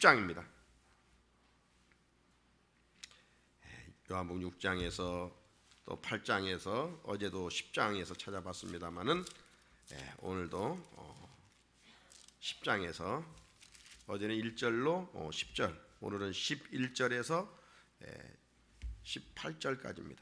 6장입니다. 요한복음 6장에서 또 8장에서 어제도 10장에서 찾아봤습니다만은 오늘도 10장에서 어제는 1절로 10절, 오늘은 11절에서 18절까지입니다.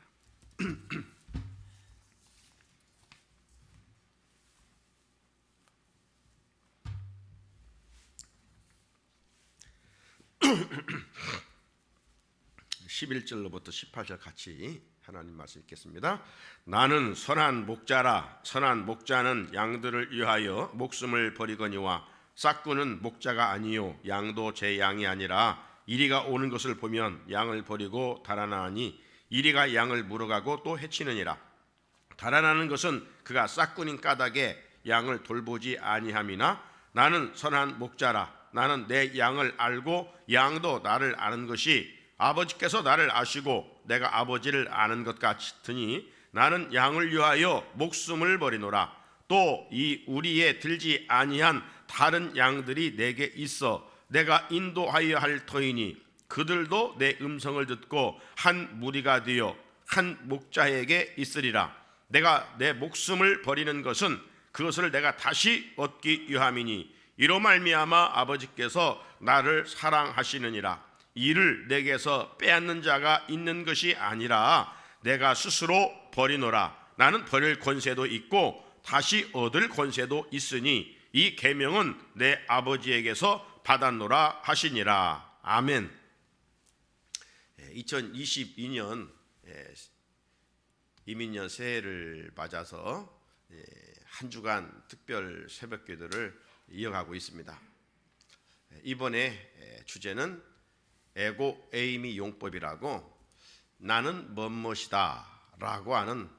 11절로부터 18절 같이 하나님 말씀 읽겠습니다. 나는 선한 목자라. 선한 목자는 양들을 위하여 목숨을 버리거니와 싹구는 목자가 아니요 양도 제 양이 아니라 이리가 오는 것을 보면 양을 버리고 달아나니 이리가 양을 물어가고 또 해치느니라. 달아나는 것은 그가 싹구인 까닭에 양을 돌보지 아니함이나 나는 선한 목자라. 나는 내 양을 알고 양도 나를 아는 것이 아버지께서 나를 아시고 내가 아버지를 아는 것 같으니 나는 양을 위하여 목숨을 버리노라. 또 이 우리에 들지 아니한 다른 양들이 내게 있어 내가 인도하여 할 터이니 그들도 내 음성을 듣고 한 무리가 되어 한 목자에게 있으리라. 내가 내 목숨을 버리는 것은 그것을 내가 다시 얻기 위함이니 이로 말미암아 아버지께서 나를 사랑하시느니라. 이를 내게서 빼앗는 자가 있는 것이 아니라 내가 스스로 버리노라. 나는 버릴 권세도 있고 다시 얻을 권세도 있으니 이 계명은 내 아버지에게서 받았노라 하시니라. 아멘. 2022년 이민년 새해를 맞아서 한 주간 특별 새벽기도를 이어가고 있습니다. 이번에 주제는 에고 에이미 용법이라고 나는 뭐뭇이다 라고 하는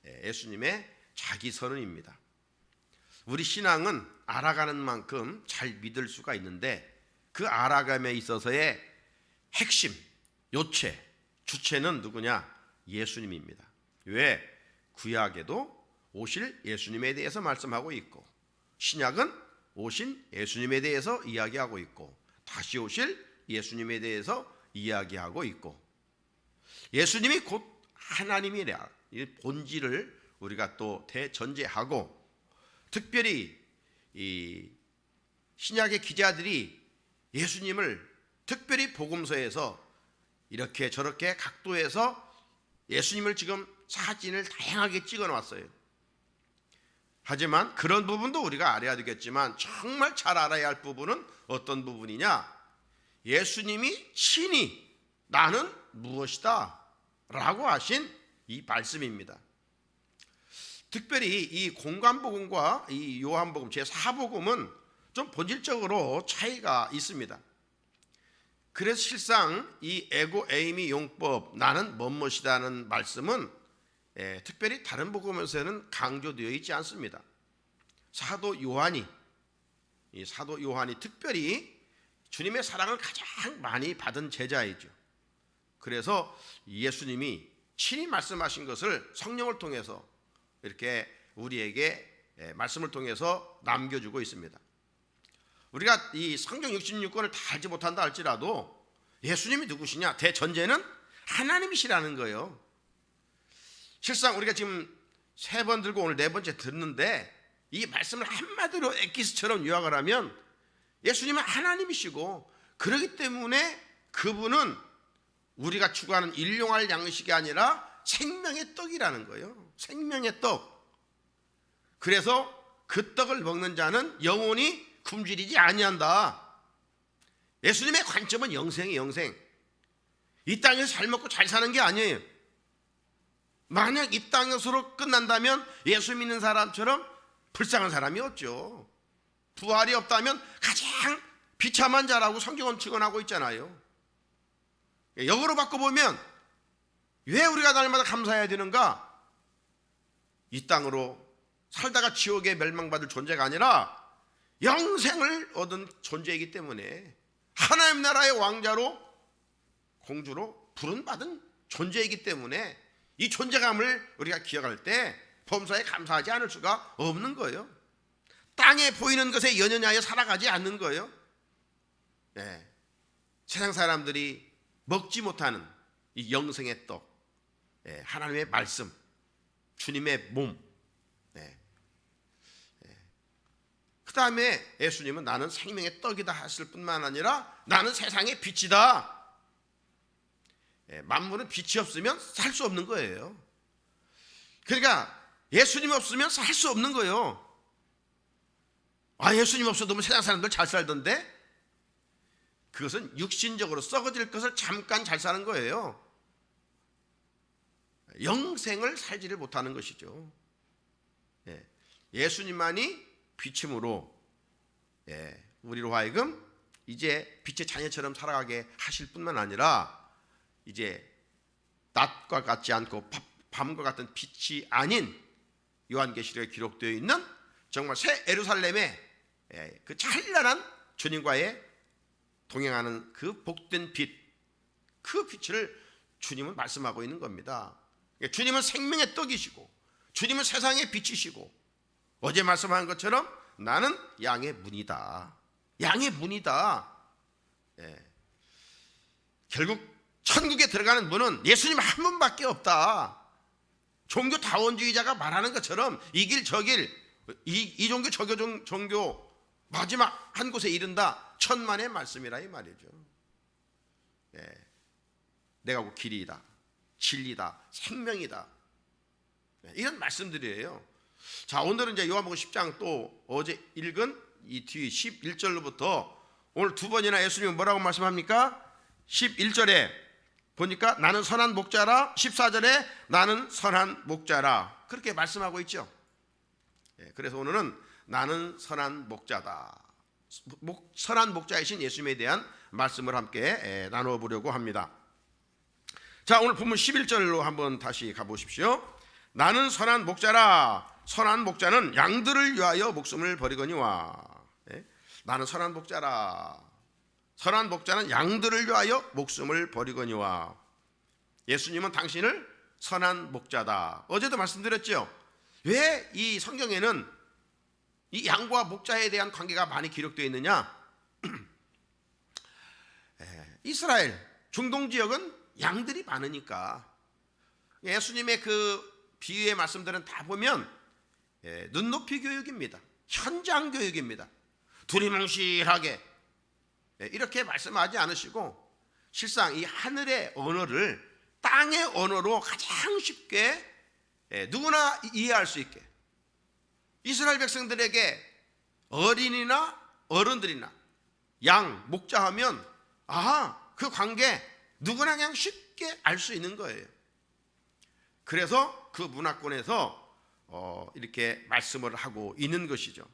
예수님의 자기 선언입니다. 우리 신앙은 알아가는 만큼 잘 믿을 수가 있는데 그 알아감에 있어서의 핵심, 요체, 주체는 누구냐? 예수님입니다. 왜? 구약에도 오실 예수님에 대해서 말씀하고 있고 신약은 오신 예수님에 대해서 이야기하고 있고 다시 오실 예수님에 대해서 이야기하고 있고 예수님이 곧 하나님이라 이 본질을 우리가 또 대전제하고 특별히 이 신약의 기자들이 예수님을 특별히 복음서에서 이렇게 저렇게 각도에서 예수님을 지금 사진을 다양하게 찍어 놨어요. 하지만 그런 부분도 우리가 알아야 되겠지만 정말 잘 알아야 할 부분은 어떤 부분이냐? 예수님이 친히 나는 무엇이다 라고 하신 이 말씀입니다. 특별히 이 공관복음과 이 요한복음 제4복음은 좀 본질적으로 차이가 있습니다. 그래서 실상 이 에고 에이미 용법 나는 뭐뭇이다는 말씀은 특별히 다른 복음에서는 강조되어 있지 않습니다. 사도 요한이 특별히 주님의 사랑을 가장 많이 받은 제자이죠. 그래서 예수님이 친히 말씀하신 것을 성령을 통해서 이렇게 우리에게 말씀을 통해서 남겨주고 있습니다. 우리가 이 성경 66권을 다 알지 못한다 할지라도 예수님이 누구시냐? 대전제는 하나님이시라는 거예요. 실상 우리가 지금 3번 들고 오늘 4번째 듣는데 이 말씀을 한마디로 엑기스처럼 요약을 하면 예수님은 하나님이시고 그렇기 때문에 그분은 우리가 추구하는 일용할 양식이 아니라 생명의 떡이라는 거예요. 생명의 떡. 그래서 그 떡을 먹는 자는 영원히 굶주리지 아니한다. 예수님의 관점은 영생이에요. 영생. 이 땅에서 잘 먹고 잘 사는 게 아니에요. 만약 이 땅에서로 끝난다면 예수 믿는 사람처럼 불쌍한 사람이 없죠. 부활이 없다면 가장 비참한 자라고 성경은 증언하고 있잖아요. 역으로 바꿔보면 왜 우리가 날마다 감사해야 되는가? 이 땅으로 살다가 지옥에 멸망받을 존재가 아니라 영생을 얻은 존재이기 때문에 하나님 나라의 왕자로 공주로 부름받은 존재이기 때문에 이 존재감을 우리가 기억할 때 범사에 감사하지 않을 수가 없는 거예요. 땅에 보이는 것에 연연하여 살아가지 않는 거예요. 세상 사람들이 먹지 못하는 이 영생의 떡, 하나님의 말씀, 주님의 몸. 그 다음에 예수님은 나는 생명의 떡이다 하실 뿐만 아니라 나는 세상의 빛이다. 만물은 빛이 없으면 살 수 없는 거예요. 그러니까 예수님 없으면 살 수 없는 거예요. 예수님 없어도 세상 사람들 잘 살던데? 그것은 육신적으로 썩어질 것을 잠깐 잘 사는 거예요. 영생을 살지를 못하는 것이죠. 예수님만이 빛임으로 우리로 하여금 이제 빛의 자녀처럼 살아가게 하실 뿐만 아니라 이제 낮과 같지 않고 밤과 같은 빛이 아닌 요한계시록에 기록되어 있는 정말 새 예루살렘의 그 찬란한 주님과의 동행하는 그 복된 빛, 그 빛을 주님은 말씀하고 있는 겁니다. 주님은 생명의 떡이시고 주님은 세상의 빛이시고 어제 말씀한 것처럼 나는 양의 문이다. 양의 문이다. 결국 천국에 들어가는 문은 예수님 한 분밖에 없다. 종교 다원주의자가 말하는 것처럼 이 길 저 길, 이 종교 저 종교 마지막 한 곳에 이른다. 천만의 말씀이라 이 말이죠. 내가 곧 길이다, 진리다, 생명이다. 이런 말씀들이에요. 자, 오늘은 이제 요한복음 10장 또 어제 읽은 이 뒤 11절로부터 오늘 두 번이나 예수님은 뭐라고 말씀합니까? 11절에 보니까 나는 선한 목자라, 14절에 나는 선한 목자라, 그렇게 말씀하고 있죠. 그래서 오늘은 나는 선한 목자다, 선한 목자이신 예수님에 대한 말씀을 함께 나누어 보려고 합니다. 자, 오늘 본문 11절로 한번 다시 가보십시오. 나는 선한 목자라, 선한 목자는 양들을 위하여 목숨을 버리거니와. 나는 선한 목자라, 선한 목자는 양들을 위하여 목숨을 버리거니와. 예수님은 당신을 선한 목자다. 어제도 말씀드렸죠. 왜 이 성경에는 이 양과 목자에 대한 관계가 많이 기록되어 있느냐? 이스라엘 중동 지역은 양들이 많으니까 예수님의 그 비유의 말씀들은 다 보면 눈높이 교육입니다. 현장 교육입니다. 두리뭉실하게 이렇게 말씀하지 않으시고 실상 이 하늘의 언어를 땅의 언어로 가장 쉽게 누구나 이해할 수 있게 이스라엘 백성들에게 어린이나 어른들이나 양, 목자하면 그 관계 누구나 그냥 쉽게 알 수 있는 거예요. 그래서 그 문화권에서 이렇게 말씀을 하고 있는 것이죠.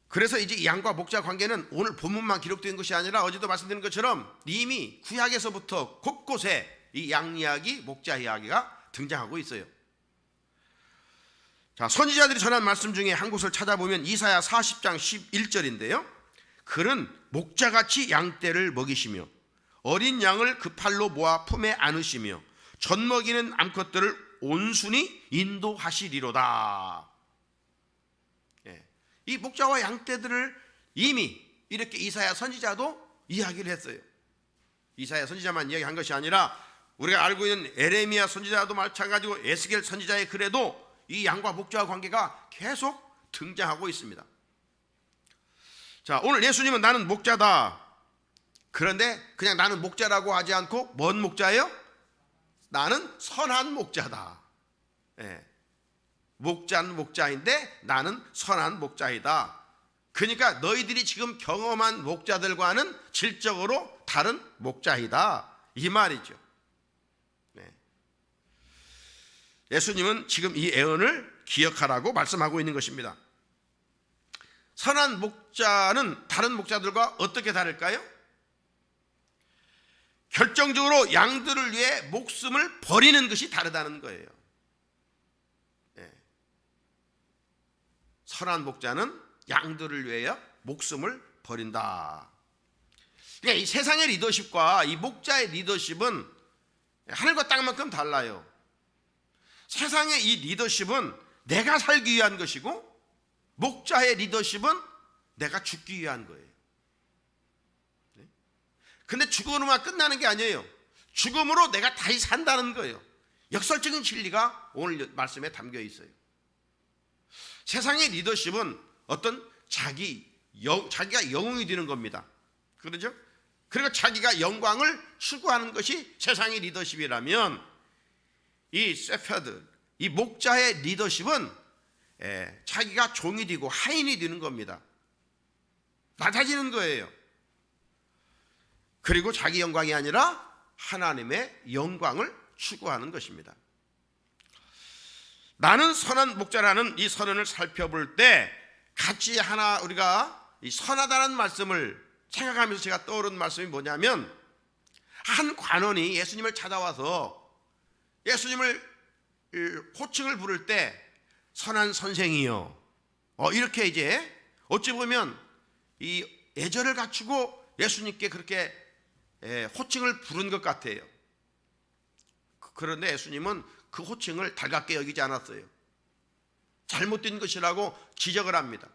그래서 이제 이 양과 목자 관계는 오늘 본문만 기록된 것이 아니라 어제도 말씀드린 것처럼 이미 구약에서부터 곳곳에 이 양 이야기, 목자 이야기가 등장하고 있어요. 자, 선지자들이 전한 말씀 중에 한 곳을 찾아보면 이사야 40장 11절인데요. 그는 목자같이 양떼를 먹이시며 어린 양을 그 팔로 모아 품에 안으시며 젖먹이는 암컷들을 온순히 인도하시리로다. 이 목자와 양떼들을 이미 이렇게 이사야 선지자도 이야기를 했어요. 이사야 선지자만 이야기한 것이 아니라 우리가 알고 있는 에레미야 선지자도 마찬가지고 에스겔 선지자의 글에도 이 양과 목자와 관계가 계속 등장하고 있습니다. 자, 오늘 예수님은 나는 목자다. 그런데 그냥 나는 목자라고 하지 않고 뭔 목자예요? 나는 선한 목자다. 목자는 목자인데 나는 선한 목자이다. 그러니까 너희들이 지금 경험한 목자들과는 질적으로 다른 목자이다, 이 말이죠. 예수님은 지금 이 애언을 기억하라고 말씀하고 있는 것입니다. 선한 목자는 다른 목자들과 어떻게 다를까요? 결정적으로 양들을 위해 목숨을 버리는 것이 다르다는 거예요. 선한 목자는 양들을 위해 목숨을 버린다. 그러니까 이 세상의 리더십과 이 목자의 리더십은 하늘과 땅만큼 달라요. 세상의 이 리더십은 내가 살기 위한 것이고 목자의 리더십은 내가 죽기 위한 거예요. 근데 죽음으로만 끝나는 게 아니에요. 죽음으로 내가 다시 산다는 거예요. 역설적인 진리가 오늘 말씀에 담겨 있어요. 세상의 리더십은 어떤 자기가 영웅이 되는 겁니다. 그렇죠? 그리고 자기가 영광을 추구하는 것이 세상의 리더십이라면, 이 세퍼드, 이 목자의 리더십은 자기가 종이 되고 하인이 되는 겁니다. 낮아지는 거예요. 그리고 자기 영광이 아니라 하나님의 영광을 추구하는 것입니다. 나는 선한 목자라는 이 선언을 살펴볼 때 같이 하나 우리가 이 선하다는 말씀을 생각하면서 제가 떠오른 말씀이 뭐냐면, 한 관원이 예수님을 찾아와서 예수님을 호칭을 부를 때 선한 선생이요, 이렇게 이제 어찌 보면 이 애절을 갖추고 예수님께 그렇게 호칭을 부른 것 같아요. 그런데 예수님은 그 호칭을 달갑게 여기지 않았어요. 잘못된 것이라고 지적을 합니다.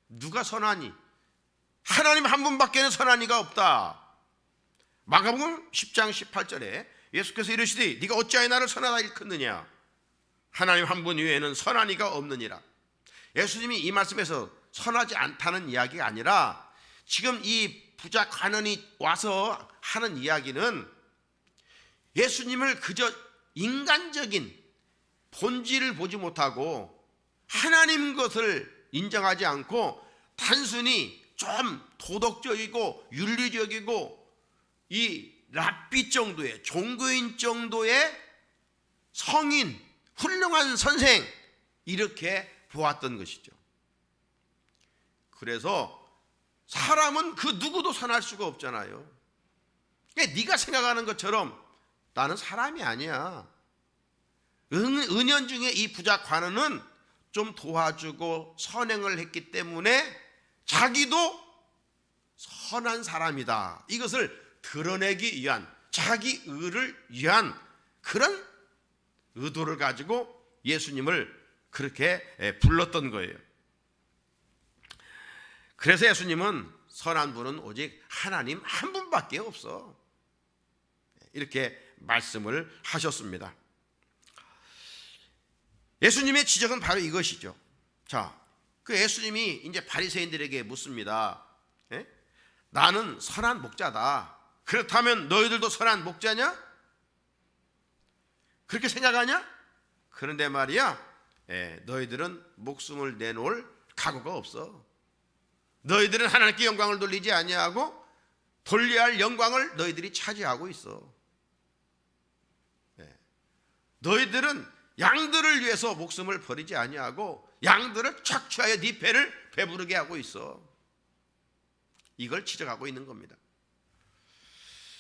누가 선하니? 하나님 한 분밖에는 선한 이가 없다. 마가복음 10장 18절에 예수께서 이르시되 네가 어찌하여 나를 선하다 일컫느냐? 하나님 한 분 외에는 선한 이가 없느니라. 예수님이 이 말씀에서 선하지 않다는 이야기가 아니라, 지금 이 부자 관원이 와서 하는 이야기는 예수님을 그저 인간적인 본질을 보지 못하고 하나님 것을 인정하지 않고 단순히 좀 도덕적이고 윤리적이고 이 랍비 정도의, 종교인 정도의 성인, 훌륭한 선생, 이렇게 보았던 것이죠. 그래서 사람은 그 누구도 선할 수가 없잖아요. 그러니까 네가 생각하는 것처럼 나는 사람이 아니야. 은연중에 이 부자 관원은 좀 도와주고 선행을 했기 때문에 자기도 선한 사람이다, 이것을 드러내기 위한, 자기 의를 위한 그런 의도를 가지고 예수님을 그렇게 불렀던 거예요. 그래서 예수님은 선한 분은 오직 하나님 한 분밖에 없어, 이렇게 말씀을 하셨습니다. 예수님의 지적은 바로 이것이죠. 자, 그 예수님이 이제 바리새인들에게 묻습니다. 나는 선한 목자다. 그렇다면 너희들도 선한 목자냐? 그렇게 생각하냐? 그런데 말이야, 너희들은 목숨을 내놓을 각오가 없어. 너희들은 하나님께 영광을 돌리지 아니하고 돌려야 할 영광을 너희들이 차지하고 있어. 너희들은 양들을 위해서 목숨을 버리지 아니하고 양들을 착취하여 네 배를 배부르게 하고 있어. 이걸 지적하고 있는 겁니다.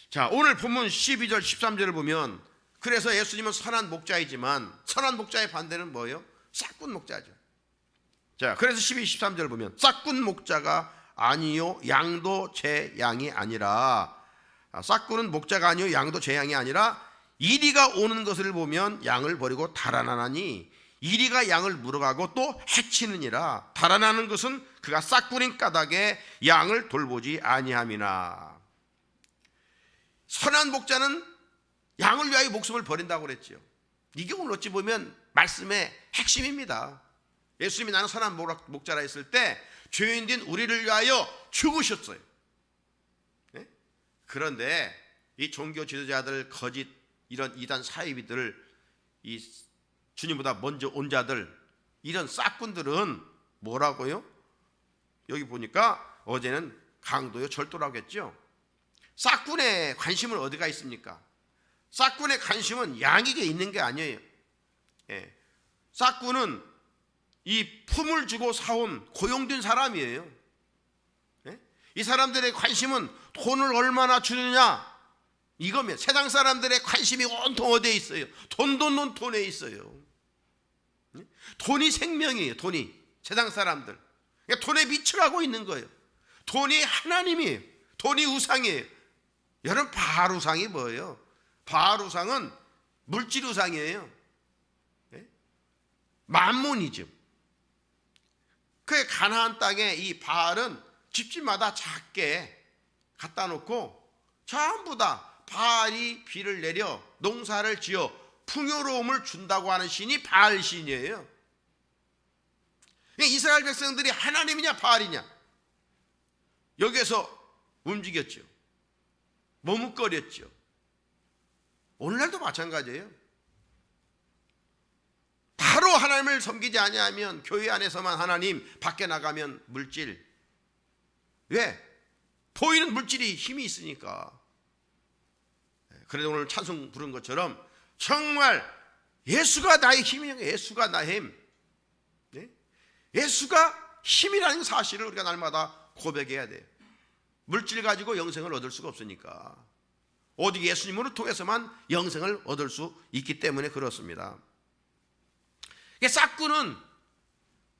자, 오늘 본문 12절 13절을 보면, 그래서 예수님은 선한 목자이지만 선한 목자의 반대는 뭐예요? 싹군 목자죠. 자, 그래서 12, 13절을 보면 싹군 목자가 아니요 양도 제 양이 아니라, 싹군은 목자가 아니요 양도 제 양이 아니라 이리가 오는 것을 보면 양을 버리고 달아나나니 이리가 양을 물어가고 또 해치느니라. 달아나는 것은 그가 싹군인 까닭에 양을 돌보지 아니함이나. 선한 목자는 양을 위하여 목숨을 버린다고 그랬죠. 이게 오늘 어찌 보면 말씀의 핵심입니다. 예수님이 나는 선한 목자라 했을 때 죄인된 우리를 위하여 죽으셨어요. 그런데 이 종교 지도자들, 거짓 이런 이단 사이비들, 이 주님보다 먼저 온 자들, 이런 싹군들은 뭐라고요? 여기 보니까 어제는 강도요 절도라고 했죠. 싹군의 관심은 어디가 있습니까? 싹군의 관심은 양에게 있는 게 아니에요. 싹군은 이 품을 주고 사온 고용된 사람이에요. 이 사람들의 관심은 돈을 얼마나 주느냐, 이거면 세상 사람들의 관심이 온통 어디에 있어요? 돈에 있어요. 돈이 생명이에요. 돈이 세상 사람들, 그러니까 돈에 미쳐가고 있는 거예요. 돈이 하나님이에요. 돈이 우상이에요. 여러분, 바알 우상이 뭐예요? 바알 우상은 물질 우상이에요. 만몬이죠. 그 가나안 땅에 이 바알은 집집마다 작게 갖다 놓고 전부 다 바알이 비를 내려 농사를 지어 풍요로움을 준다고 하는 신이 바알 신이에요. 이스라엘 백성들이 하나님이냐 바알이냐 여기에서 움직였죠. 머뭇거렸죠. 오늘날도 마찬가지예요. 바로 하나님을 섬기지 아니하면 교회 안에서만 하나님, 밖에 나가면 물질. 왜? 보이는 물질이 힘이 있으니까. 그래도 오늘 찬송 부른 것처럼 정말 예수가 나의 힘이냐, 예수가 나의 힘. 네? 예수가 힘이라는 사실을 우리가 날마다 고백해야 돼요. 물질 가지고 영생을 얻을 수가 없으니까. 오직 예수님으로 통해서만 영생을 얻을 수 있기 때문에 그렇습니다. 싹구는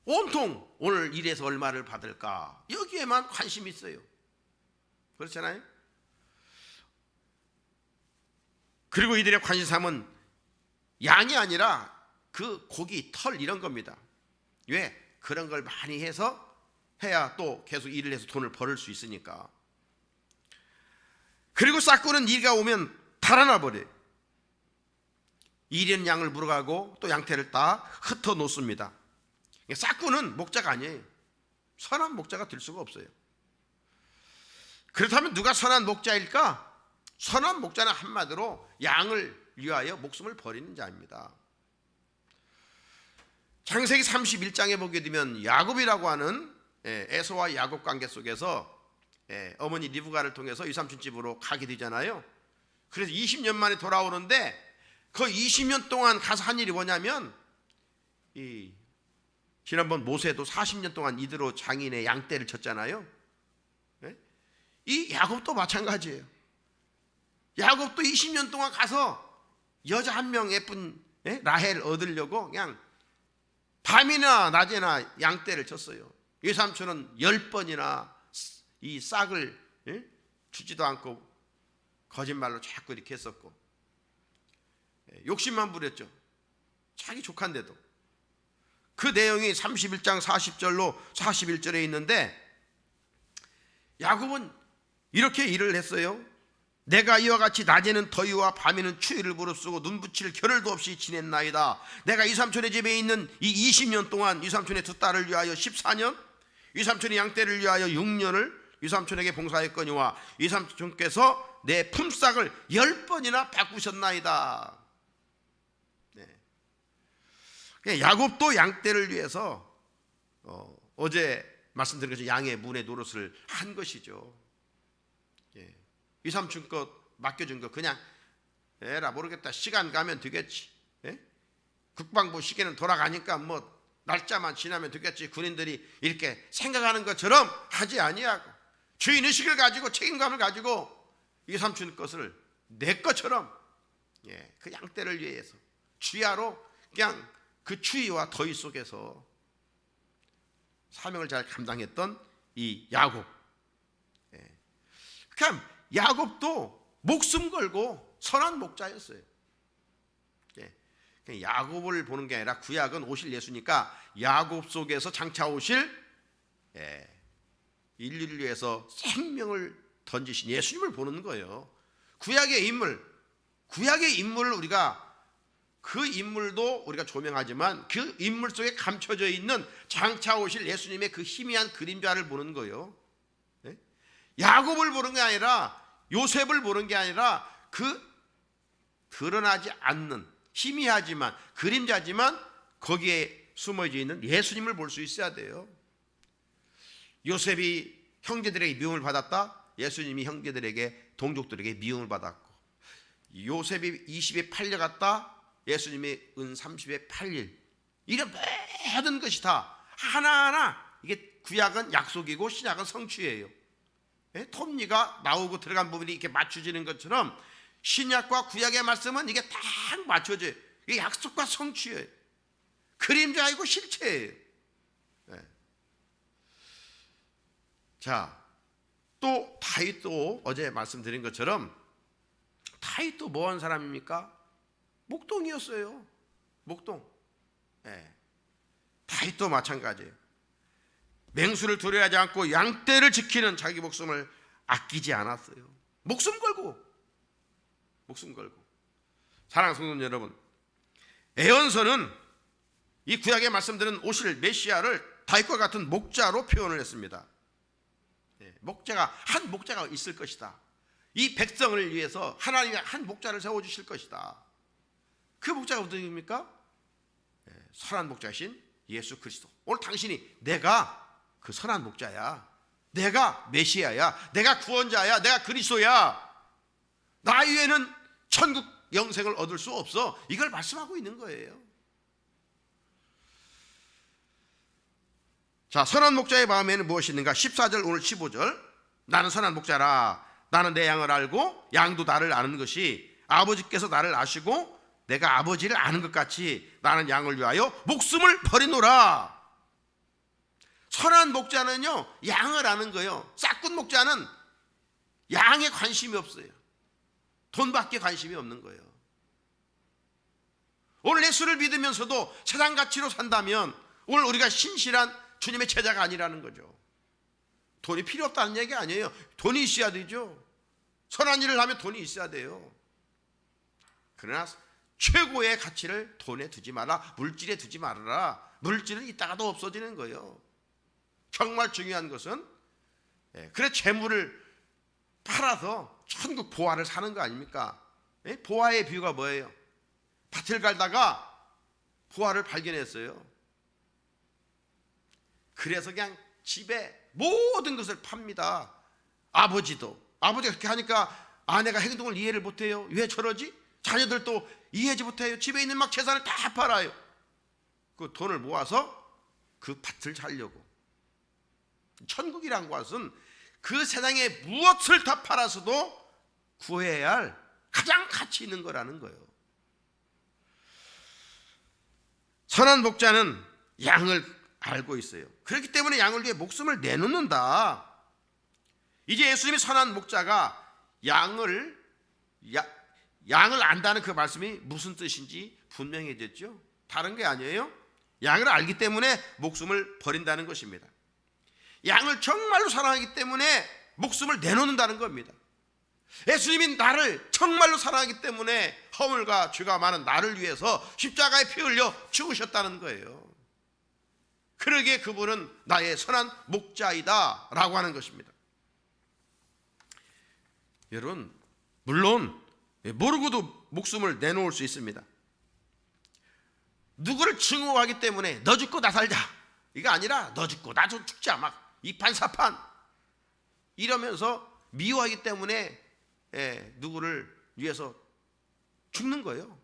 온통 오늘 일해서 얼마를 받을까 여기에만 관심이 있어요. 그렇잖아요. 그리고 이들의 관심사는 양이 아니라 그 고기, 털 이런 겁니다. 왜? 그런 걸 많이 해야 또 계속 일을 해서 돈을 벌을 수 있으니까. 그리고 싹구는 일가 오면 달아나 버려요. 일하는 양을 물어가고 또 양태를 다 흩어 놓습니다. 싹구는 목자가 아니에요. 선한 목자가 될 수가 없어요. 그렇다면 누가 선한 목자일까? 선한 목자는 한마디로 양을 위하여 목숨을 버리는 자입니다. 창세기 31장에 보게 되면 야곱이라고 하는 에서와 야곱 관계 속에서 어머니 리브가를 통해서 이삼촌 집으로 가게 되잖아요. 그래서 20년 만에 돌아오는데 그 20년 동안 가서 한 일이 뭐냐면 지난번 모세도 40년 동안 이대로 장인의 양떼를 쳤잖아요. 이 야곱도 마찬가지예요. 야곱도 20년 동안 가서 여자 한 명 예쁜 라헬 얻으려고 그냥 밤이나 낮에나 양떼를 쳤어요. 이삼촌은 10번이나 이 싹을 주지도 않고 거짓말로 자꾸 이렇게 했었고 욕심만 부렸죠. 자기 조카인데도. 그 내용이 31장 40절로 41절에 있는데 야곱은 이렇게 일을 했어요. 내가 이와 같이 낮에는 더위와 밤에는 추위를 무릅쓰고 눈붙일 겨를도 없이 지냈나이다. 내가 이삼촌의 집에 있는 이 20년 동안 이삼촌의 두 딸을 위하여 14년, 이삼촌의 양떼를 위하여 6년을 이삼촌에게 봉사했거니와 이삼촌께서 내 품삯을 10번이나 바꾸셨나이다. 야곱도 양떼를 위해서 어제 말씀드린 것처럼 양의 문의 노릇을 한 것이죠. 이삼촌 것 맡겨준 거 그냥 에라 모르겠다 시간 가면 되겠지. 국방부 시계는 돌아가니까 뭐 날짜만 지나면 되겠지. 군인들이 이렇게 생각하는 것처럼 하지 아니하고 주인의식을 가지고 책임감을 가지고 이삼촌 것을 내 것처럼 그 양떼를 위해서 주야로 그냥 그 추위와 더위 속에서 사명을 잘 감당했던 이 야곱. 그럼 야곱도 목숨 걸고 선한 목자였어요. 야곱을 보는 게 아니라 구약은 오실 예수니까 야곱 속에서 장차 오실 인류를 위해서 생명을 던지신 예수님을 보는 거예요. 구약의 인물을 우리가 그 인물도 우리가 조명하지만 그 인물 속에 감춰져 있는 장차 오실 예수님의 그 희미한 그림자를 보는 거예요. 야곱을 보는 게 아니라 요셉을 보는 게 아니라 그 드러나지 않는 희미하지만 그림자지만 거기에 숨어져 있는 예수님을 볼 수 있어야 돼요. 요셉이 형제들에게 미움을 받았다. 예수님이 형제들에게 동족들에게 미움을 받았고 요셉이 20에 팔려갔다. 예수님이 은 30에 8일. 이런 모든 것이 다 하나하나 이게 구약은 약속이고 신약은 성취예요. 톱니가 나오고 들어간 부분이 이렇게 맞춰지는 것처럼 신약과 구약의 말씀은 이게 딱 맞춰져요. 이게 약속과 성취예요. 그림자이고 실체예요. 자, 또 다윗도 어제 말씀드린 것처럼 다윗도 뭐한 사람입니까? 목동이었어요. 목동. 다윗도 마찬가지예요. 맹수를 두려워하지 않고 양떼를 지키는 자기 목숨을 아끼지 않았어요. 목숨 걸고. 사랑하는 성도 여러분, 에언서는 이 구약에 말씀드린 오실 메시아를 다윗과 같은 목자로 표현을 했습니다. 한 목자가 있을 것이다. 이 백성을 위해서 하나님이 한 목자를 세워주실 것이다. 그 목자가 누구입니까? 선한 목자이신 예수 그리스도. 오늘 당신이 내가 그 선한 목자야, 내가 메시아야, 내가 구원자야, 내가 그리스도야, 나 이외에는 천국 영생을 얻을 수 없어, 이걸 말씀하고 있는 거예요. 자, 선한 목자의 마음에는 무엇이 있는가? 14절 오늘 15절, 나는 선한 목자라. 나는 내 양을 알고 양도 나를 아는 것이 아버지께서 나를 아시고 내가 아버지를 아는 것 같이 나는 양을 위하여 목숨을 버리노라. 선한 목자는요, 양을 아는 거예요. 싹군 목자는 양에 관심이 없어요. 돈밖에 관심이 없는 거예요. 오늘 예수를 믿으면서도 세상 가치로 산다면 오늘 우리가 신실한 주님의 제자가 아니라는 거죠. 돈이 필요 없다는 얘기 아니에요. 돈이 있어야 되죠. 선한 일을 하면 돈이 있어야 돼요. 그러나 최고의 가치를 돈에 두지 마라, 물질에 두지 말아라. 물질은 있다가도 없어지는 거예요. 정말 중요한 것은 그래 재물을 팔아서 천국 보화를 사는 거 아닙니까? 보화의 비유가 뭐예요? 밭을 갈다가 보화를 발견했어요. 그래서 그냥 집에 모든 것을 팝니다. 아버지가 그렇게 하니까 아내가 행동을 이해를 못해요. 왜 저러지? 자녀들도 이해하지 못해요. 집에 있는 막 재산을 다 팔아요. 그 돈을 모아서 그 밭을 살려고. 천국이란 것은 그 세상에 무엇을 다 팔아서도 구해야 할 가장 가치 있는 거라는 거예요. 선한 목자는 양을 알고 있어요. 그렇기 때문에 양을 위해 목숨을 내놓는다. 이제 예수님이 선한 목자가 양을 안다는 그 말씀이 무슨 뜻인지 분명해졌죠. 다른 게 아니에요. 양을 알기 때문에 목숨을 버린다는 것입니다. 양을 정말로 사랑하기 때문에 목숨을 내놓는다는 겁니다. 예수님이 나를 정말로 사랑하기 때문에 허물과 죄가 많은 나를 위해서 십자가에 피 흘려 죽으셨다는 거예요. 그러기에 그분은 나의 선한 목자이다 라고 하는 것입니다. 여러분, 물론 모르고도 목숨을 내놓을 수 있습니다. 누구를 증오하기 때문에 너 죽고 나 살자, 이거 아니라 너 죽고 나 좀 죽자, 막 이판사판 이러면서 미워하기 때문에 누구를 위해서 죽는 거예요.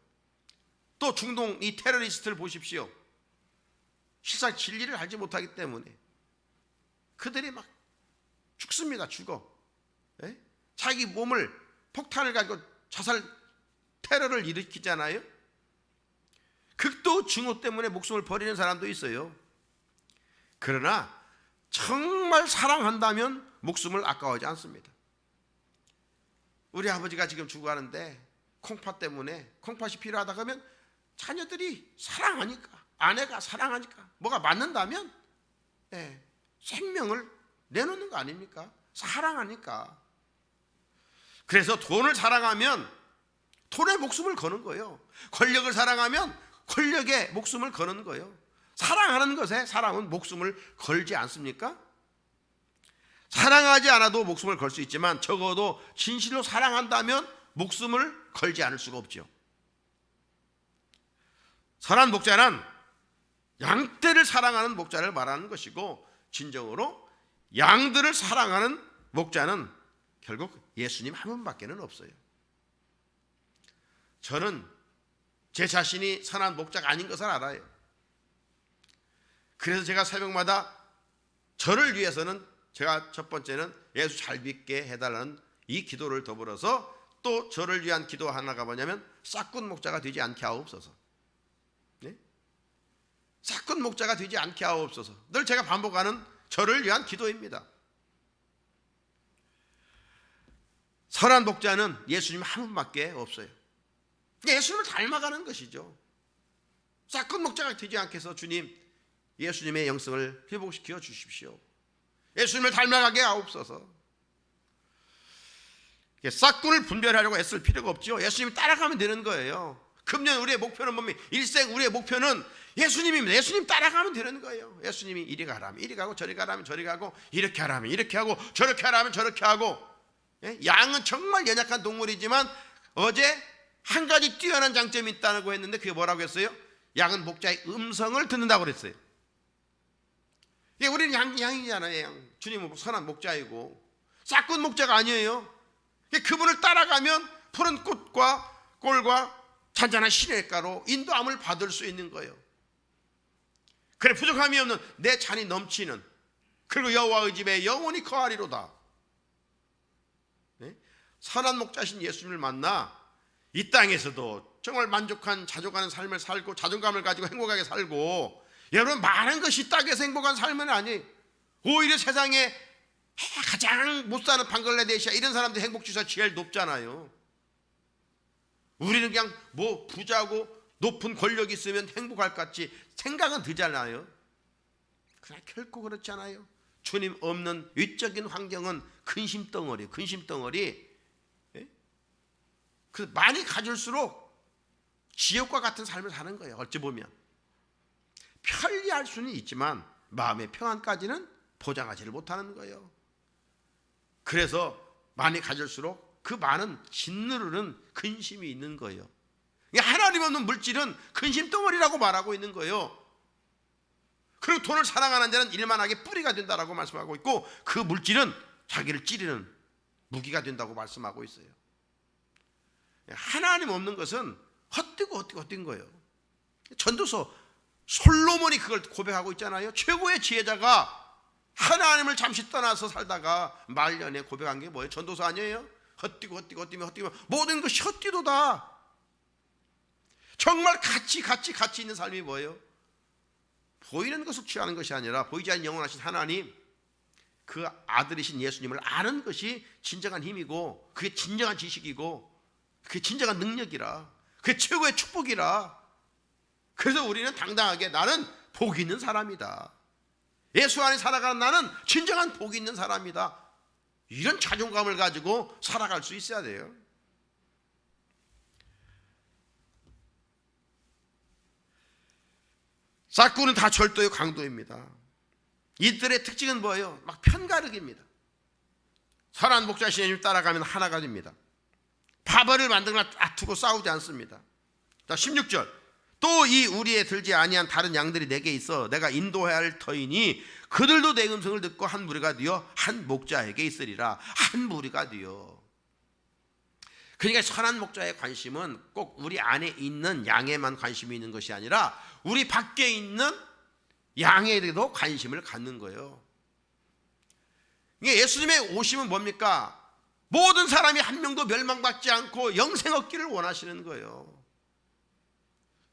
또 중동 이 테러리스트를 보십시오. 실상 진리를 알지 못하기 때문에 그들이 막 죽습니다. 죽어. 자기 몸을 폭탄을 가지고 자살 테러를 일으키잖아요. 극도 증오 때문에 목숨을 버리는 사람도 있어요. 그러나 정말 사랑한다면 목숨을 아까워하지 않습니다. 우리 아버지가 지금 죽어가는데 콩팥 때문에 콩팥이 필요하다 그러면 자녀들이 사랑하니까, 아내가 사랑하니까, 뭐가 맞는다면 생명을 내놓는 거 아닙니까? 사랑하니까. 그래서 돈을 사랑하면 돈에 목숨을 거는 거예요. 권력을 사랑하면 권력에 목숨을 거는 거예요. 사랑하는 것에 사람은 목숨을 걸지 않습니까? 사랑하지 않아도 목숨을 걸 수 있지만 적어도 진실로 사랑한다면 목숨을 걸지 않을 수가 없죠. 선한 목자는 양떼를 사랑하는 목자를 말하는 것이고, 진정으로 양들을 사랑하는 목자는 결국 예수님 한 분밖에는 없어요. 저는 제 자신이 선한 목자가 아닌 것을 알아요. 그래서 제가 새벽마다 저를 위해서는 제가 첫 번째는 예수 잘 믿게 해달라는 이 기도를 더불어서 또 저를 위한 기도 하나가 뭐냐면 싹군 목자가 되지 않게 하옵소서. 싹군 목자가 되지 않게 하옵소서. 늘 제가 반복하는 저를 위한 기도입니다. 선한 목자는 예수님 한 분밖에 없어요. 예수님을 닮아가는 것이죠. 싹군 목자가 되지 않게 해서 주님, 예수님의 영성을 회복시켜 주십시오. 예수님을 닮아가게 하옵소서. 싹군을 분별하려고 애쓸 필요가 없죠. 예수님이 따라가면 되는 거예요. 금년 우리의 목표는 뭡니까? 일생 우리의 목표는 예수님입니다. 예수님 따라가면 되는 거예요. 예수님이 이리 가라면 이리 가고 저리 가라면 저리 가고 이렇게 하라면 이렇게 하고 저렇게 하라면 저렇게 하고. 양은 정말 연약한 동물이지만 어제 한 가지 뛰어난 장점이 있다고 했는데 그게 뭐라고 했어요? 양은 목자의 음성을 듣는다고 그랬어요. 우리는 양이잖아요. 양. 주님은 선한 목자이고 싹군 목자가 아니에요. 그분을 따라가면 푸른 꽃과 꼴과 잔잔한 시냇가로 인도함을 받을 수 있는 거예요. 그래 부족함이 없는 내 잔이 넘치는, 그리고 여호와의 집에 영원히 거하리로다. 선한 목자신 예수님을 만나 이 땅에서도 정말 만족한 자족하는 삶을 살고 자존감을 가지고 행복하게 살고, 여러분 많은 것이 있다고 해서 행복한 삶은 아니에요. 오히려 세상에 가장 못 사는 방글라데시아 이런 사람들이 행복지수가 제일 높잖아요. 우리는 그냥 뭐 부자고 높은 권력이 있으면 행복할 것 같이 생각은 들잖아요. 그러나 결코 그렇지 않아요. 주님 없는 위적인 환경은 근심덩어리. 그래서 많이 가질수록 지옥과 같은 삶을 사는 거예요. 어찌 보면 편리할 수는 있지만 마음의 평안까지는 보장하지를 못하는 거예요. 그래서 많이 가질수록 그 많은 짓누르는 근심이 있는 거예요. 하나님 없는 물질은 근심덩어리라고 말하고 있는 거예요. 그리고 돈을 사랑하는 자는 일만하게 뿌리가 된다라고 말씀하고 있고, 그 물질은 자기를 찌르는 무기가 된다고 말씀하고 있어요. 하나님 없는 것은 헛된 거예요. 전도서 솔로몬이 그걸 고백하고 있잖아요. 최고의 지혜자가 하나님을 잠시 떠나서 살다가 말년에 고백한 게 뭐예요? 전도서 아니에요? 헛되고 모든 것이 헛되도다. 정말 가치 있는 삶이 뭐예요? 보이는 것을 취하는 것이 아니라 보이지 않는 영원하신 하나님, 그 아들이신 예수님을 아는 것이 진정한 힘이고, 그게 진정한 지식이고, 그게 진정한 능력이라, 그게 최고의 축복이라. 그래서 우리는 당당하게 나는 복 있는 사람이다, 예수 안에 살아가는 나는 진정한 복 있는 사람이다, 이런 자존감을 가지고 살아갈 수 있어야 돼요. 싹군은 다 절도의 강도입니다. 이들의 특징은 뭐예요? 막 편가르기입니다. 선한 목자신 예수님 따라가면 하나가 됩니다. 파벌을 만들거나 다투고 싸우지 않습니다. 자, 16절. 또 이 우리에 들지 아니한 다른 양들이 내게 있어 내가 인도해야 할 터이니 그들도 내 음성을 듣고 한 무리가 되어 한 목자에게 있으리라. 한 무리가 되어. 그러니까 선한 목자의 관심은 꼭 우리 안에 있는 양에만 관심이 있는 것이 아니라 우리 밖에 있는 양에도 관심을 갖는 거예요. 예수님의 오심은 뭡니까? 모든 사람이 한 명도 멸망받지 않고 영생 얻기를 원하시는 거예요.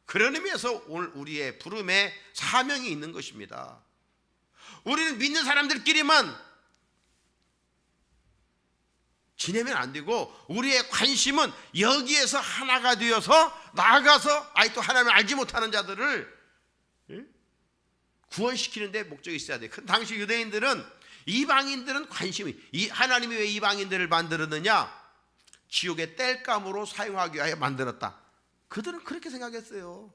그런 의미에서 오늘 우리의 부름에 사명이 있는 것입니다. 우리는 믿는 사람들끼리만 지내면 안 되고, 우리의 관심은 여기에서 하나가 되어서 나아가서 또 하나님을 알지 못하는 자들을 구원시키는 데 목적이 있어야 돼요. 그 당시 유대인들은, 이방인들은 관심이, 하나님이 왜 이방인들을 만들었느냐? 지옥의 땔감으로 사용하기 위하여 만들었다. 그들은 그렇게 생각했어요.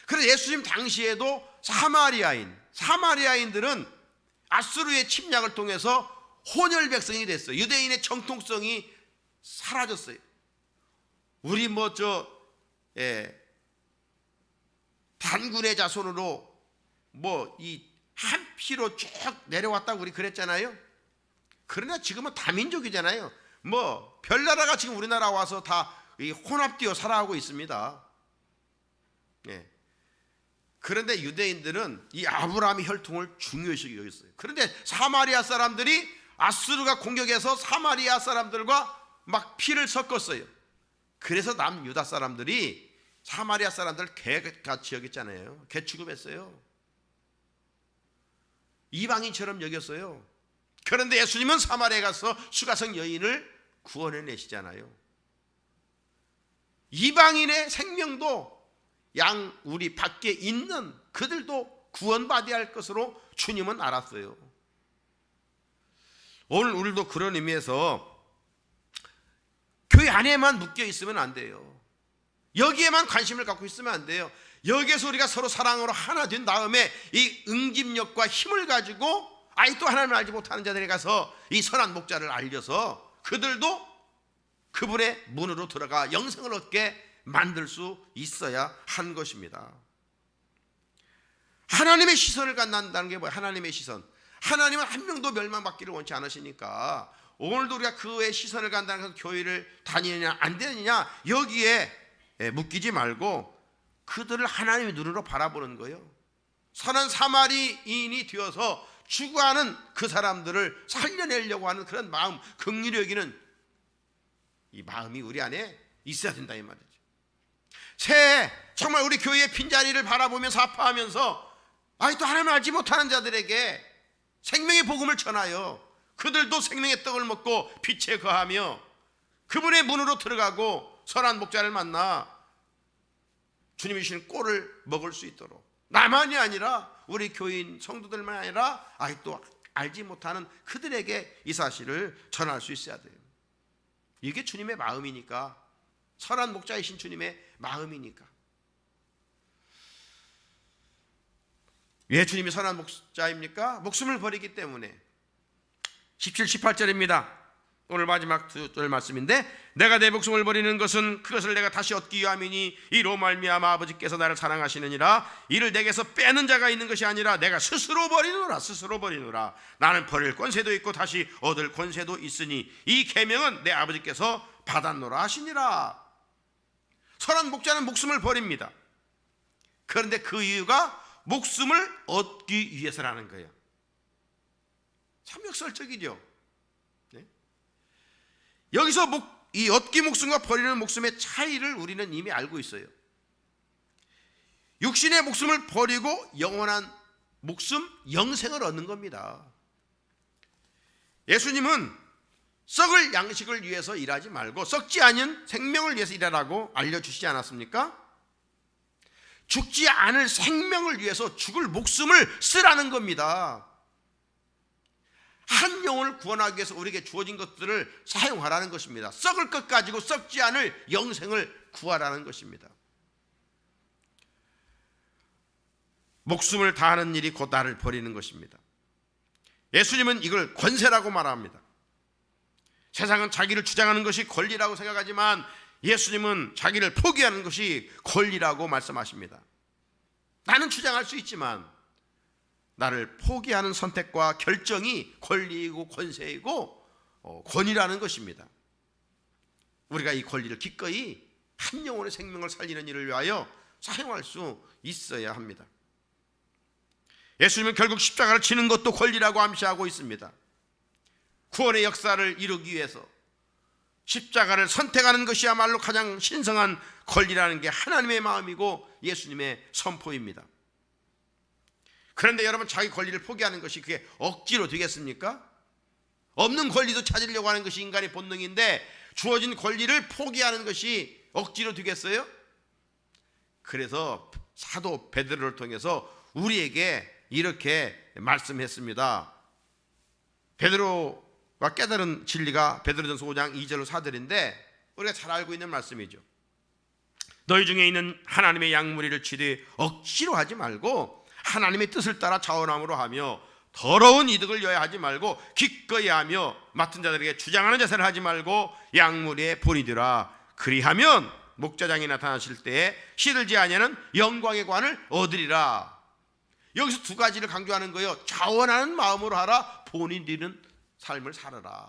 그래서 예수님 당시에도 사마리아인들은 아수르의 침략을 통해서 혼혈 백성이 됐어요. 유대인의 정통성이 사라졌어요. 우리 단군의 자손으로 이 한 피로 쭉 내려왔다고 우리 그랬잖아요. 그러나 지금은 다민족이잖아요. 별나라가 지금 우리나라 와서 다 혼합되어 살아가고 있습니다. 그런데 유대인들은 이 아브라함의 혈통을 중요시 여겼어요. 그런데 사마리아 사람들이 아수르가 공격해서 사마리아 사람들과 막 피를 섞었어요. 그래서 남유다 사람들이 사마리아 사람들을 개같이 여겼잖아요. 개 취급했어요. 이방인처럼 여겼어요. 그런데 예수님은 사마리아에 가서 수가성 여인을 구원해내시잖아요. 이방인의 생명도 우리 밖에 있는 그들도 구원받아야 할 것으로 주님은 알았어요. 오늘 우리도 그런 의미에서 교회 안에만 묶여 있으면 안 돼요. 여기에만 관심을 갖고 있으면 안 돼요. 여기에서 우리가 서로 사랑으로 하나 된 다음에 이 응집력과 힘을 가지고 아직도 하나님을 알지 못하는 자들에 가서 이 선한 목자를 알려서 그들도 그분의 문으로 들어가 영생을 얻게 만들 수 있어야 한 것입니다. 하나님의 시선을 갖는다는 게 뭐예요? 하나님의 시선. 하나님은 한 명도 멸망받기를 원치 않으시니까 오늘도 우리가 그의 시선을 갖는다는 것은 교회를 다니느냐 안 다니느냐 여기에 묶이지 말고 그들을 하나님의 눈으로 바라보는 거예요. 선한 사마리인이 되어서 죽어가는 그 사람들을 살려내려고 하는 그런 마음, 긍휼히 여기는 이 마음이 우리 안에 있어야 된다 이 말이죠. 새해 정말 우리 교회의 빈자리를 바라보면서 아파하면서 아직도 하나님을 알지 못하는 자들에게 생명의 복음을 전하여 그들도 생명의 떡을 먹고 빛에 거하며 그분의 문으로 들어가고 선한 목자를 만나 주님이 주신 꼴을 먹을 수 있도록 나만이 아니라 우리 교인 성도들만 아니라 아직도 알지 못하는 그들에게 이 사실을 전할 수 있어야 돼요. 이게 주님의 마음이니까, 선한 목자이신 주님의 마음이니까. 왜 주님이 선한 목자입니까? 목숨을 버리기 때문에. 17, 18절입니다. 오늘 마지막 두 절 말씀인데, 내가 내 목숨을 버리는 것은 그것을 내가 다시 얻기 위함이니 이로 말미암아 아버지께서 나를 사랑하시느니라. 이를 내게서 빼는 자가 있는 것이 아니라 내가 스스로 버리노라. 스스로 버리노라. 나는 버릴 권세도 있고 다시 얻을 권세도 있으니 이 계명은 내 아버지께서 받았노라 하시니라. 선한 목자는 목숨을 버립니다. 그런데 그 이유가 목숨을 얻기 위해서라는 거예요. 참 역설적이죠. 네? 여기서 이 얻기 목숨과 버리는 목숨의 차이를 우리는 이미 알고 있어요. 육신의 목숨을 버리고 영원한 목숨, 영생을 얻는 겁니다. 예수님은 썩을 양식을 위해서 일하지 말고 썩지 않은 생명을 위해서 일하라고 알려주시지 않았습니까? 죽지 않을 생명을 위해서 죽을 목숨을 쓰라는 겁니다. 한 영혼을 구원하기 위해서 우리에게 주어진 것들을 사용하라는 것입니다. 썩을 것 가지고 썩지 않을 영생을 구하라는 것입니다. 목숨을 다하는 일이 곧 나를 버리는 것입니다. 예수님은 이걸 권세라고 말합니다. 세상은 자기를 주장하는 것이 권리라고 생각하지만 예수님은 자기를 포기하는 것이 권리라고 말씀하십니다. 나는 주장할 수 있지만 나를 포기하는 선택과 결정이 권리이고 권세이고 권위라는 것입니다. 우리가 이 권리를 기꺼이 한 영혼의 생명을 살리는 일을 위하여 사용할 수 있어야 합니다. 예수님은 결국 십자가를 지는 것도 권리라고 암시하고 있습니다. 구원의 역사를 이루기 위해서 십자가를 선택하는 것이야말로 가장 신성한 권리라는 게 하나님의 마음이고 예수님의 선포입니다. 그런데 여러분, 자기 권리를 포기하는 것이 그게 억지로 되겠습니까? 없는 권리도 찾으려고 하는 것이 인간의 본능인데 주어진 권리를 포기하는 것이 억지로 되겠어요? 그래서 사도 베드로를 통해서 우리에게 이렇게 말씀했습니다. 베드로가 깨달은 진리가 베드로전서 5장 2절로 4절인데 우리가 잘 알고 있는 말씀이죠. 너희 중에 있는 하나님의 양무리를 치되 억지로 하지 말고 하나님의 뜻을 따라 자원함으로 하며 더러운 이득을 여야 하지 말고 기꺼이 하며 맡은 자들에게 주장하는 자세를 하지 말고 양무리의 본이되라. 그리하면 목자장이 나타나실 때에 시들지 아니하는 영광의 관을 얻으리라. 여기서 두 가지를 강조하는 거예요. 자원하는 마음으로 하라, 본이 되는 삶을 살아라.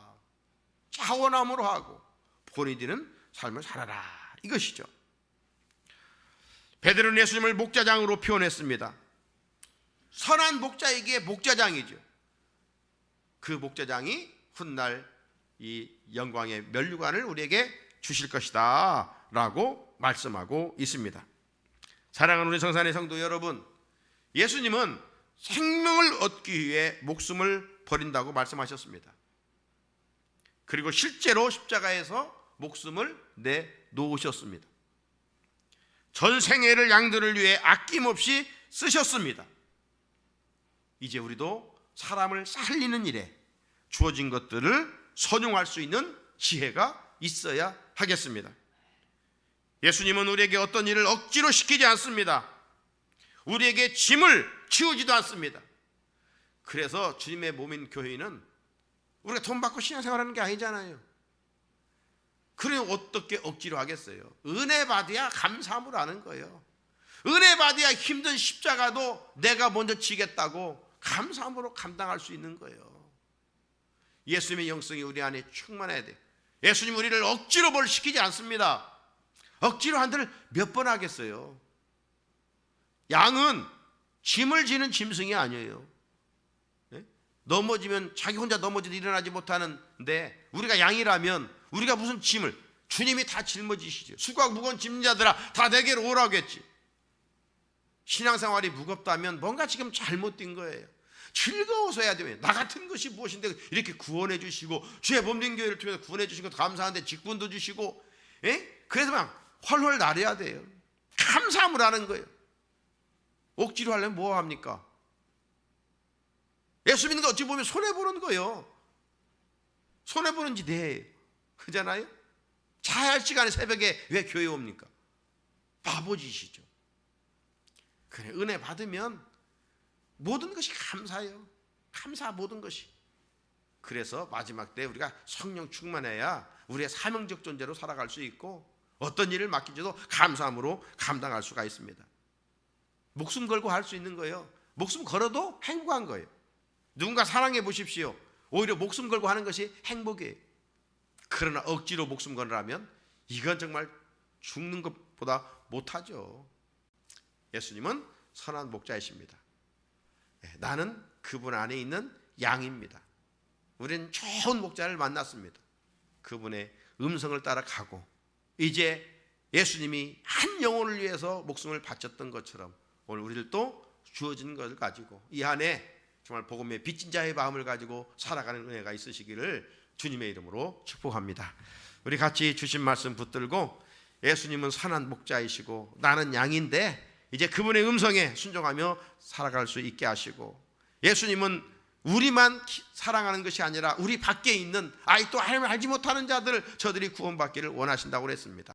자원함으로 하고 본이 되는 삶을 살아라, 이것이죠. 베드로는 예수님을 목자장으로 표현했습니다. 선한 목자에게 목자장이죠. 그 목자장이 훗날 이 영광의 면류관을 우리에게 주실 것이다 라고 말씀하고 있습니다. 사랑하는 우리 성산의 성도 여러분, 예수님은 생명을 얻기 위해 목숨을 버린다고 말씀하셨습니다. 그리고 실제로 십자가에서 목숨을 내놓으셨습니다. 전 생애를 양들을 위해 아낌없이 쓰셨습니다. 이제 우리도 사람을 살리는 일에 주어진 것들을 선용할 수 있는 지혜가 있어야 하겠습니다. 예수님은 우리에게 어떤 일을 억지로 시키지 않습니다. 우리에게 짐을 지우지도 않습니다. 그래서 주님의 몸인 교회는 우리가 돈 받고 신앙생활하는 게 아니잖아요. 그러면 어떻게 억지로 하겠어요? 은혜 받아야 감사함으로 하는 거예요. 은혜 받아야 힘든 십자가도 내가 먼저 지겠다고 감사함으로 감당할 수 있는 거예요. 예수님의 영성이 우리 안에 충만해야 돼요. 예수님 우리를 억지로 뭘 시키지 않습니다. 억지로 한들 몇 번 하겠어요? 양은 짐을 지는 짐승이 아니에요. 넘어지면 자기 혼자 넘어져도 일어나지 못하는데 우리가 양이라면 우리가 무슨 짐을, 주님이 다 짊어지시죠. 수고하고 무거운 짐진 자들아 다 내게로 오라고 했지. 신앙생활이 무겁다면 뭔가 지금 잘못된 거예요. 즐거워서 해야 되면 나 같은 것이 무엇인데 이렇게 구원해 주시고 주의 몸된 교회를 통해서 구원해 주신 것도 감사한데 직분도 주시고, 그래서 막 훨훨 날아야 돼요. 감사함을 하는 거예요. 억지로 하려면 뭐 합니까? 예수 믿는 거 어찌 보면 손해보는 거예요. 손해보는 짓이에요. 그잖아요? 자야 시간에 새벽에 왜 교회에 옵니까? 바보짓이죠. 그래, 은혜 받으면 모든 것이 감사해요. 감사 모든 것이. 그래서 마지막 때 우리가 성령 충만해야 우리의 사명적 존재로 살아갈 수 있고 어떤 일을 맡긴지도 감사함으로 감당할 수가 있습니다. 목숨 걸고 할 수 있는 거예요. 목숨 걸어도 행복한 거예요. 누군가 사랑해 보십시오. 오히려 목숨 걸고 하는 것이 행복이에요. 그러나 억지로 목숨 걸으라면 이건 정말 죽는 것보다 못하죠. 예수님은 선한 목자이십니다. 나는 그분 안에 있는 양입니다. 우리는 좋은 목자를 만났습니다. 그분의 음성을 따라가고 이제 예수님이 한 영혼을 위해서 목숨을 바쳤던 것처럼 오늘 우리들도 주어진 것을 가지고 이 안에 정말 복음의 빚진 자의 마음을 가지고 살아가는 은혜가 있으시기를 주님의 이름으로 축복합니다. 우리 같이 주신 말씀 붙들고 예수님은 선한 목자이시고 나는 양인데 이제 그분의 음성에 순종하며 살아갈 수 있게 하시고, 예수님은 우리만 사랑하는 것이 아니라 우리 밖에 있는 아직도 하나님을 알지 못하는 자들, 저들이 구원받기를 원하신다고 그랬습니다.